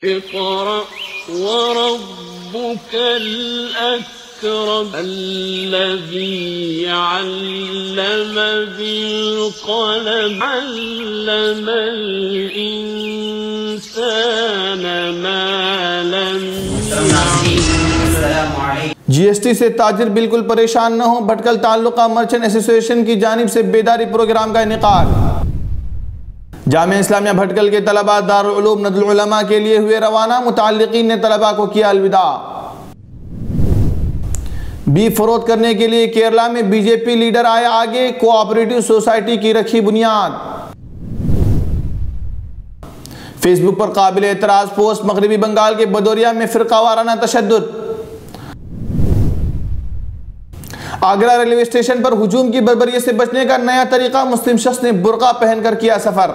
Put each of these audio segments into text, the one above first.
اقرأ وربك الأكرم الذي علم بالقلم علم الإنسان ما لم يعلم۔ جی ایس ٹی سے تاجر بالکل پریشان نہ ہوں، بھٹکل تعلقہ مرچنٹ ایسوسی ایشن کی جانب سے بیداری پروگرام کا انعقاد۔ جامعہ اسلامیہ بھٹکل کے طلباء دارالعلوم ندل العلماء کے لیے ہوئے روانہ، متعلقین نے طلباء کو کیا الوداع۔ بیف فروخت کرنے کے لیے کیرلا میں بی جے پی لیڈر آئے آگے، کوآپریٹو سوسائٹی کی رکھی بنیاد۔ فیس بک پر قابل اعتراض پوسٹ، مغربی بنگال کے بدوریا میں فرقہ وارانہ تشدد۔ آگرہ ریلوے اسٹیشن پر ہجوم کی بربریت سے بچنے کا نیا طریقہ، مسلم شخص نے برقع پہن کر کیا سفر۔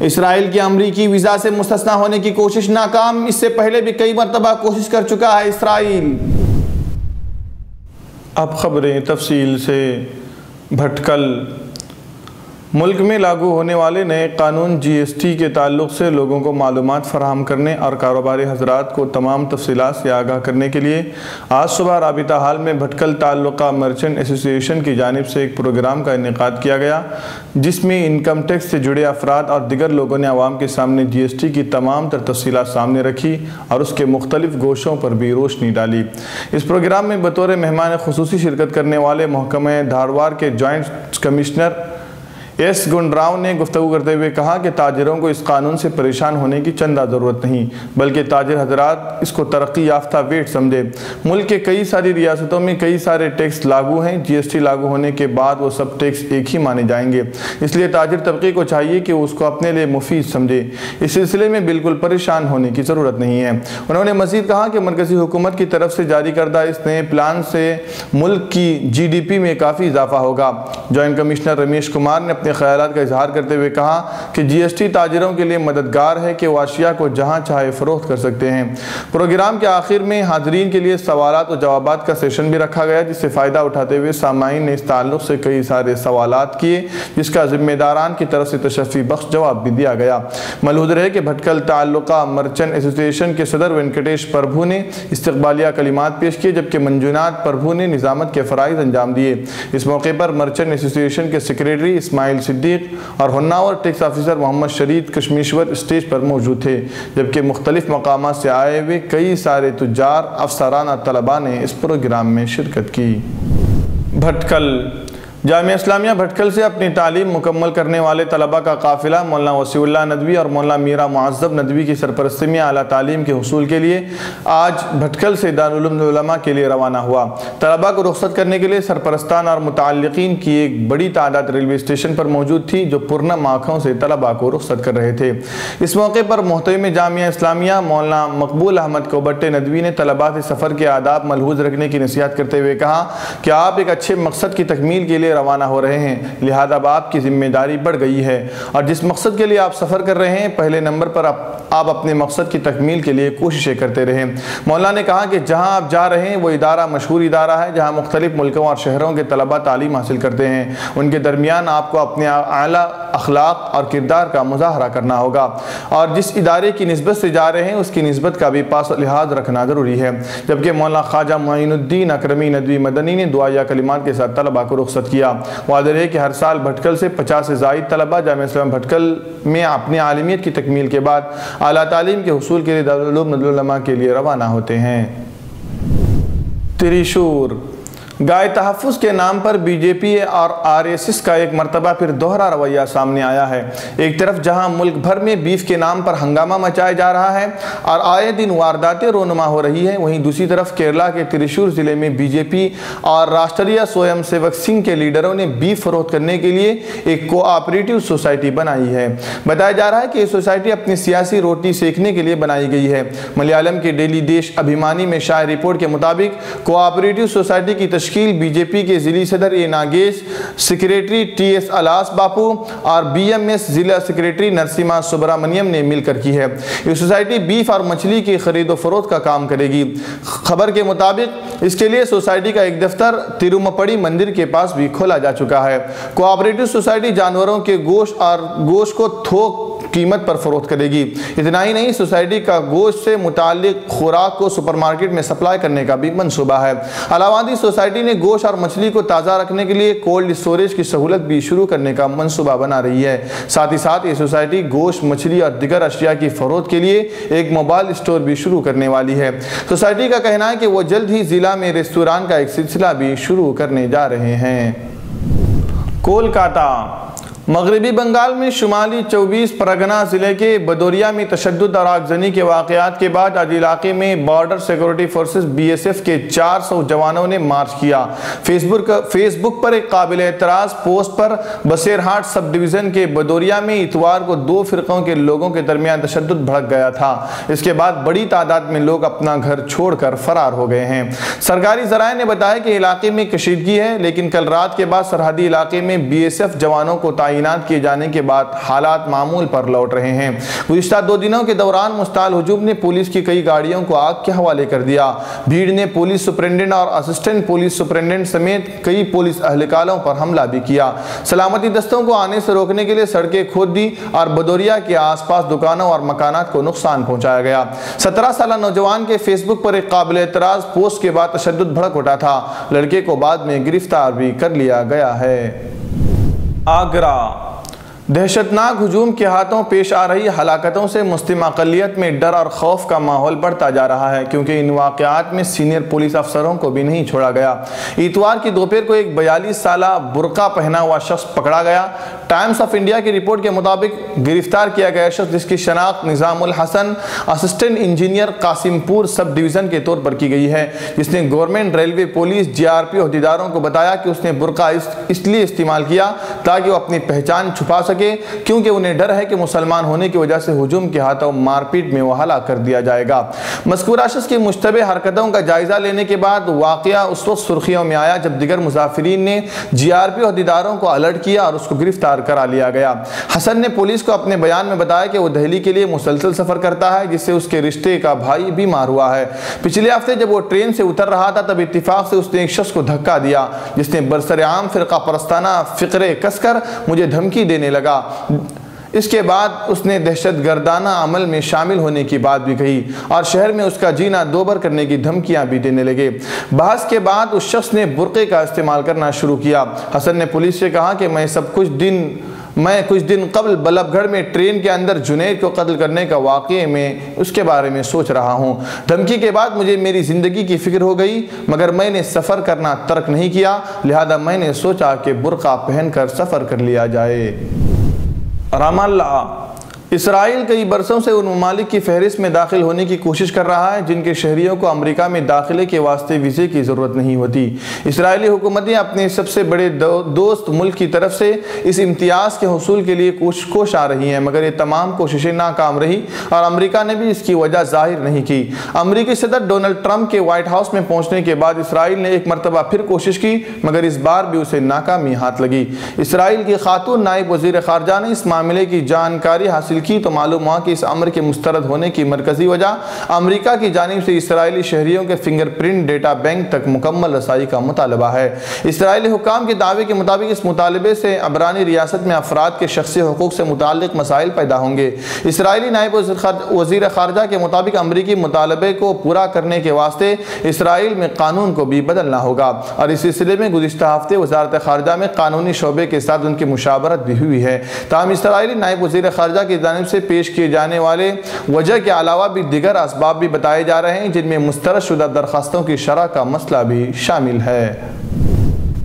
اسرائیل کی امریکی ویزا سے مستثنی ہونے کی کوشش ناکام، اس سے پہلے بھی کئی مرتبہ کوشش کر چکا ہے اسرائیل۔ اب خبریں تفصیل سے۔ بھٹکل ملک میں لاگو ہونے والے نئے قانون جی ایس ٹی کے تعلق سے لوگوں کو معلومات فراہم کرنے اور کاروباری حضرات کو تمام تفصیلات سے آگاہ کرنے کے لیے آج صبح رابطہ حال میں بھٹکل تعلقہ مرچنٹ ایسوسی ایشن کی جانب سے ایک پروگرام کا انعقاد کیا گیا، جس میں انکم ٹیکس سے جڑے افراد اور دیگر لوگوں نے عوام کے سامنے جی ایس ٹی کی تمام تر تفصیلات سامنے رکھی اور اس کے مختلف گوشوں پر بھی روشنی ڈالی۔ اس پروگرام میں بطور مہمان خصوصی شرکت کرنے والے محکمہ دھارواڑ کے جوائنٹ کمشنر ایس گنڈراؤ نے گفتگو کرتے ہوئے کہا کہ تاجروں کو اس قانون سے پریشان ہونے کی چندہ ضرورت نہیں، بلکہ تاجر حضرات اس کو ترقی یافتہ ویٹ سمجھے۔ ملک کے کئی ساری ریاستوں میں کئی سارے ٹیکس لاگو ہیں، جی ایس ٹی لاگو ہونے کے بعد وہ سب ٹیکس ایک ہی مانے جائیں گے، اس لیے تاجر طبقے کو چاہیے کہ اس کو اپنے لیے مفید سمجھے۔ اس سلسلے میں بالکل پریشان ہونے کی ضرورت نہیں ہے۔ انہوں نے مزید کہا کہ مرکزی حکومت کی طرف سے جاری کردہ اس نئے پلان سے ملک کی جی ڈی پی میں کافی اضافہ ہوگا۔ جوائنٹ کمشنر رمیش کمار نے اپنے خیالات کا اظہار کرتے ہوئے کہا کہ جی ایس ٹی تاجروں کے لیے مددگار ہے کہ وہ اشیاء کو جہاں چاہے فروخت کر سکتے ہیں۔ پروگرام کے آخر میں حاضرین کے لیے سوالات و جوابات کا سیشن بھی رکھا گیا، جس سے فائدہ اٹھاتے ہوئے سامعین نے اس تعلق سے کئی سارے سوالات کیے، جس کا ذمہ داران کی طرف سے تشفی بخش جواب بھی دیا گیا۔ ملحوظ رہے کہ بھٹکل تعلقہ مرچنٹ ایسوسی ایشن کے صدر وینکٹیش پربھو نے استقبالیہ کلمات پیش کیے، جبکہ منجونات پربھو نے نظامت کے فرائض انجام دیے۔ اس موقع پر مرچنٹ ایسوسی ایشن کے سیکریٹری اسماعیل صدیق اور ہوناور ٹیکس آفیسر محمد شرید کشمیشور اسٹیج پر موجود تھے، جبکہ مختلف مقامات سے آئے ہوئے کئی سارے تجار، افسران اور طلباء نے اس پروگرام میں شرکت کی۔ بھٹکل جامعہ اسلامیہ بھٹکل سے اپنی تعلیم مکمل کرنے والے طلباء کا قافلہ مولانا وسیع اللہ ندوی اور مولانا میرا معذب ندوی کی سرپرستی میں اعلیٰ تعلیم کے حصول کے لیے آج بھٹکل سے دارالعلوم العلماء کے لیے روانہ ہوا۔ طلباء کو رخصت کرنے کے لیے سرپرستان اور متعلقین کی ایک بڑی تعداد ریلوے اسٹیشن پر موجود تھی، جو پرنم آنکھوں سے طلباء کو رخصت کر رہے تھے۔ اس موقع پر محتویم جامعہ اسلامیہ مولانا مقبول احمد کوبٹے ندوی نے طلباء سے سفر کے آداب ملحوظ رکھنے کی نصیحت کرتے ہوئے کہا کہ آپ ایک اچھے مقصد کی تکمیل کے لیے روانہ ہو رہے ہیں، لہذا اب آپ کی ذمہ داری بڑھ گئی ہے، اور جس مقصد کے لیے آپ سفر کر رہے ہیں، پہلے نمبر پر آپ اپنے مقصد کی تکمیل کے لیے کوششیں کرتے رہیں۔ مولانا نے کہا کہ جہاں آپ جا رہے ہیں وہ ادارہ مشہور ادارہ ہے، جہاں مختلف ملکوں اور شہروں کے طلباء تعلیم حاصل کرتے ہیں۔ ان کے درمیان آپ کو اپنے اعلیٰ اخلاق اور کردار کا مظاہرہ کرنا ہوگا، اور جس ادارے کی نسبت سے جا رہے ہیں اس کی نسبت کا بھی پاس و لحاظ رکھنا ضروری ہے۔ جبکہ مولانا خواجہ معین الدین اکرمی ندوی مدنی نے دعائیہ کلمات کے ساتھ طلباء کو رخصت کیا۔ واضح ہے کہ ہر سال بھٹکل سے 50 سے زائد طلباء جامعہ اسلامیہ بھٹکل میں اپنی عالمیت کی تکمیل کے بعد اعلیٰ تعلیم کے حصول کے لیے دارالعلوم ندل العلماء کے لیے روانہ ہوتے ہیں۔ تریشور گائے تحفظ کے نام پر بی جے پی اور آر ایس ایس کا ایک مرتبہ پھر دوہرا رویہ سامنے آیا ہے۔ ایک طرف جہاں ملک بھر میں بیف کے نام پر ہنگامہ مچایا جا رہا ہے اور آئے دن وارداتیں رونما ہو رہی ہیں، وہیں دوسری طرف کیرلا کے تریشور ضلع میں بی جے پی اور راشٹریہ سویم سیوک سنگھ کے لیڈروں نے بیف فروخت کرنے کے لیے ایک کوآپریٹو سوسائٹی بنائی ہے۔ بتایا جا رہا ہے کہ یہ سوسائٹی اپنی سیاسی روٹی سیکھنے کے لیے بنائی گئی ہے۔ ملیالم کے ڈیلی دیش ابھیمانی میں شائع رپورٹ کے مطابق کوآپریٹو سوسائٹی کی تشکیل بی جے پی کے ضلعی صدر A Nagesh, secretary T S الاس باپو اور بی ایم ایس ضلع سیکریٹری نرسیما سبرامنیم نے مل کر کی ہے۔ یہ سوسائٹی بیف اور مچھلی کی خرید و فروخت کا کام کرے گی۔ خبر کے مطابق اس کے لیے سوسائٹی کا ایک دفتر ترومپڑی مندر کے پاس بھی کھولا جا چکا ہے۔ کوآپریٹو سوسائٹی جانوروں کے گوشت کو تھوک قیمت پر فروخت کرے گی۔ اتنا ہی نہیں، سوسائٹی کا گوشت سے متعلق خوراک کو سپر مارکیٹ میں سپلائی کرنے کا بھی منصوبہ ہے۔ علاوہ سوسائٹی نے گوشت اور مچھلی کو تازہ رکھنے کے لیے کولڈ اسٹوریج کی سہولت بھی شروع کرنے کا منصوبہ بنا رہی ہے۔ ساتھ ہی ساتھ یہ سوسائٹی گوشت، مچھلی اور دیگر اشیاء کی فروخت کے لیے ایک موبائل اسٹور بھی شروع کرنے والی ہے۔ سوسائٹی کا کہنا ہے کہ وہ جلد ہی ضلع میں ریستوران کا ایک سلسلہ بھی شروع کرنے جا رہے ہیں۔ کولکاتہ مغربی بنگال میں شمالی 24 پرگنا ضلع کے بدوریا میں تشدد اور آگزنی کے واقعات کے بعد آج علاقے میں بارڈر سیکورٹی فورسز BSF کے 400 جوانوں نے مارچ کیا۔ فیس بک پر ایک قابل اعتراض پوسٹ پر بسیرہاٹ سب ڈویژن کے بدوریا میں اتوار کو 2 فرقوں کے لوگوں کے درمیان تشدد بھڑک گیا تھا۔ اس کے بعد بڑی تعداد میں لوگ اپنا گھر چھوڑ کر فرار ہو گئے ہیں۔ سرکاری ذرائع نے بتایا کہ علاقے میں کشیدگی ہے، لیکن کل رات کے بعد سرحدی علاقے میں BSF جوانوں کو تعینات کیے جانے کے بعد حالات معمول پر لوٹ رہے ہیں۔ گزشتہ 2 دنوں کے دوران مشتعل ہجوم نے پولیس کی کئی گاڑیوں کو آگ کے حوالے کر دیا۔ بھیڑ نے پولیس سپرنٹنڈنٹ اور اسسٹنٹ پولیس سپرنٹنڈنٹ سمیت کئی پولیس اہلکاروں پر حملہ بھی کیا۔ سلامتی دستوں کو آنے سے روکنے کے لیے سڑکیں کھود دی اور بدوریا کے آس پاس دکانوں اور مکانات کو نقصان پہنچایا گیا۔ 17 سالہ نوجوان کے فیس بک پر ایک قابل اعتراض پوسٹ کے بعد تشدد بھڑک اٹھا تھا۔ لڑکے کو بعد میں گرفتار بھی کر لیا گیا ہے۔ آگرہ دہشتناک ہجوم کے ہاتھوں پیش آ رہی ہلاکتوں سے مسلم اقلیت میں ڈر اور خوف کا ماحول بڑھتا جا رہا ہے، کیونکہ ان واقعات میں سینئر پولیس افسروں کو بھی نہیں چھوڑا گیا۔ اتوار کی دوپہر کو ایک 42 سالہ برقع پہنا ہوا شخص پکڑا گیا۔ ٹائمز آف انڈیا کی رپورٹ کے مطابق گرفتار کیا گیا شخص، جس کی شناخت نظام الحسن اسسٹنٹ انجینئر قاسم پور سب ڈویژن کے طور پر کی گئی ہے، جس نے گورنمنٹ ریلوے پولیس GRP عہدیداروں کو بتایا کہ اس نے برقع اس لیے استعمال کیا تاکہ وہ اپنی پہچان چھپا سکے، کیونکہ انہیں ڈر ہے کہ مسلمان ہونے کی وجہ سے ہجوم کے ہاتھوں مار پیٹ میں وہ ہلاک کر دیا جائے گا۔ مذکورہ شخص کی مشتبہ حرکتوں کا جائزہ لینے کے بعد واقعہ اس وقت سرخیوں میں آیا جب دیگر مظافرین نے GRP عہدیداروں کو الرٹ کیا اور اس کو گرفتار کرا لیا گیا۔ حسن نے پولیس کو اپنے بیان میں بتایا کہ وہ دہلی کے لیے مسلسل سفر کرتا ہے، جس سے اس کے رشتے کا بھائی بیمار ہوا ہے۔ پچھلے ہفتے جب وہ ٹرین سے اتر رہا تھا، تب اتفاق سے اس نے ایک شخص کو دھکا دیا، جس نے برسرعام فرقہ پرستانہ فقرے کس کر مجھے دھمکی دینے لگا۔ اس کے بعد اس نے دہشت گردانہ عمل میں شامل ہونے کی بات بھی کہی اور شہر میں اس کا جینا دوبر کرنے کی دھمکیاں بھی دینے لگے۔ بحث کے بعد اس شخص نے برقعے کا استعمال کرنا شروع کیا۔ حسن نے پولیس سے کہا کہ میں کچھ دن قبل بلب گڑھ میں ٹرین کے اندر جنید کو قتل کرنے کا واقعے میں اس کے بارے میں سوچ رہا ہوں۔ دھمکی کے بعد مجھے میری زندگی کی فکر ہو گئی، مگر میں نے سفر کرنا ترک نہیں کیا، لہذا میں نے سوچا کہ برقع پہن کر سفر کر لیا جائے۔ رام اللہ اسرائیل کئی برسوں سے ان ممالک کی فہرست میں داخل ہونے کی کوشش کر رہا ہے جن کے شہریوں کو امریکہ میں داخلے کے واسطے ویزے کی ضرورت نہیں ہوتی۔ اسرائیلی حکومتیں اپنے سب سے بڑے دوست ملک کی طرف سے اس امتیاز کے حصول کے لیے کوشش آ رہی ہیں، مگر یہ تمام کوششیں ناکام رہی اور امریکہ نے بھی اس کی وجہ ظاہر نہیں کی۔ امریکی صدر ڈونلڈ ٹرمپ کے وائٹ ہاؤس میں پہنچنے کے بعد اسرائیل نے ایک مرتبہ پھر کوشش کی، مگر اس بار بھی اسے ناکامی ہاتھ لگی۔ اسرائیل کی خاتون نائب وزیر خارجہ نے اس معاملے کی جانکاری حاصل کی تو معلوم ہوا کہ اس امر کے مسترد ہونے کی مرکزی وجہ امریکہ کی جانب سے اسرائیلی شہریوں کے فنگر پرنٹ ڈیٹا بینک تک مکمل رسائی کا مطالبہ ہے۔ اسرائیلی حکام کے دعوے کے مطابق اس مطالبے سے عبرانی ریاست میں افراد کے شخصی حقوق سے متعلق مسائل پیدا ہوں گے۔ اسرائیلی نائب وزیر خارجہ کے مطابق امریکی مطالبے کو پورا کرنے کے واسطے اسرائیل میں قانون کو بھی بدلنا ہوگا، اور اس سلسلے میں گزشتہ ہفتے وزارت خارجہ میں قانونی شعبے کے ساتھ ان کی مشاورت بھی ہوئی ہے۔ تاہم اسرائیلی نائب وزیر خارجہ کی جانب سے پیش کیے جانے والے وجہ کے علاوہ بھی دیگر اسباب بھی بتائے جا رہے ہیں، جن میں مسترد شدہ درخواستوں کی شرح کا مسئلہ بھی شامل ہے۔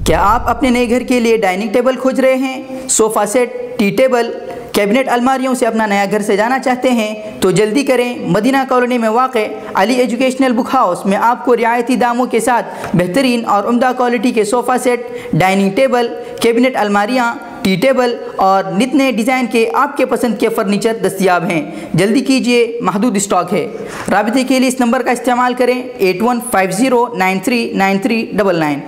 کیا آپ اپنے نئے گھر کے لیے ڈائننگ ٹیبل کھوج رہے ہیں؟ Sofa set, T table, cabinet الماریوں سے اپنا نیا گھر سجانا چاہتے ہیں تو جلدی کریں۔ مدینہ کالونی میں واقع علی ایجوکیشنل بک ہاؤس میں آپ کو رعایتی داموں کے ساتھ بہترین اور عمدہ کوالٹی کے sofa set, dining table, cabinet الماریاں، ٹی ٹیبل اور نت نئے ڈیزائن کے آپ کے پسند کے فرنیچر دستیاب ہیں۔ جلدی کیجئے، محدود اسٹاک ہے۔ رابطے کے لیے اس نمبر کا استعمال کریں 8150939399۔